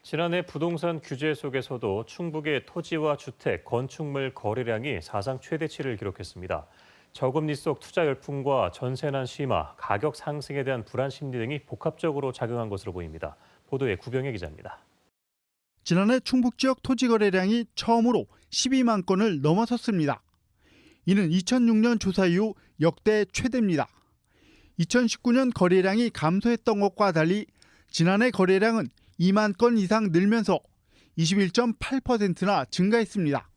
지난해 부동산 규제 속에서도 충북의 토지와 주택, 건축물 거래량이 사상 최대치를 기록했습니다. 저금리 속 투자 열풍과 전세난 심화, 가격 상승에 대한 불안 심리 등이 복합적으로 작용한 것으로 보입니다. 보도에 구병혜 기자입니다. 지난해 충북 지역 토지 거래량이 처음으로 12만 건을 넘어섰습니다. 이는 2006년 조사 이후 역대 최대입니다. 2019년 거래량이 감소했던 것과 달리 지난해 거래량은 2만 건 이상 늘면서 21.8%나 증가했습니다.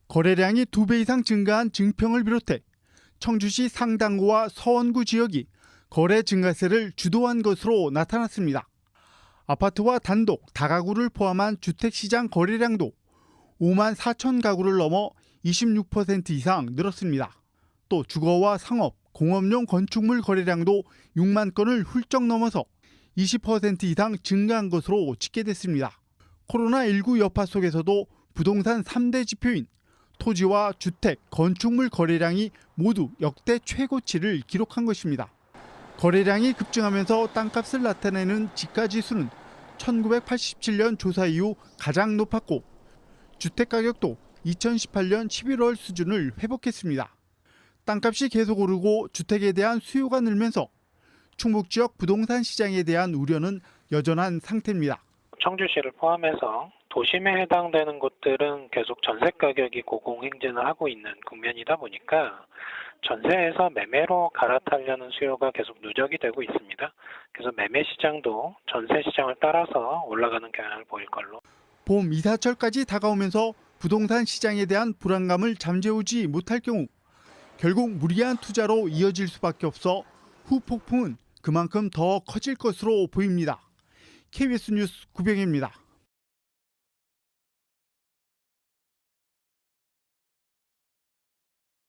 거래량이 2배 이상 증가한 증평을 비롯해 청주시 상당구와 서원구 지역이 거래 증가세를 주도한 것으로 나타났습니다. 아파트와 단독, 다가구를 포함한 주택시장 거래량도 5만 4천 가구를 넘어 26% 이상 늘었습니다. 또 주거와 상업, 공업용 건축물 거래량도 6만 건을 훌쩍 넘어서 20% 이상 증가한 것으로 집계됐습니다. 코로나19 여파 속에서도 부동산 3대 지표인 토지와 주택, 건축물 거래량이 모두 역대 최고치를 기록한 것입니다. 거래량이 급증하면서 땅값을 나타내는 지가지수는 1987년 조사 이후 가장 높았고 주택 가격도 2018년 11월 수준을 회복했습니다. 땅값이 계속 오르고 주택에 대한 수요가 늘면서 충북 지역 부동산 시장에 대한 우려는 여전한 상태입니다. 청주시를 포함해서 도심에 해당되는 곳들은 계속 전세 가격이 고공행진을 하고 있는 국면이다 보니까 전세에서 매매로 갈아타려는 수요가 계속 누적이 되고 있습니다. 그래서 매매 시장도 전세 시장을 따라서 올라가는 경향을 보일 걸로. 봄 이사철까지 다가오면서 부동산 시장에 대한 불안감을 잠재우지 못할 경우 결국 무리한 투자로 이어질 수밖에 없어 후폭풍은 그만큼 더 커질 것으로 보입니다. KBS 뉴스 구병혜입니다.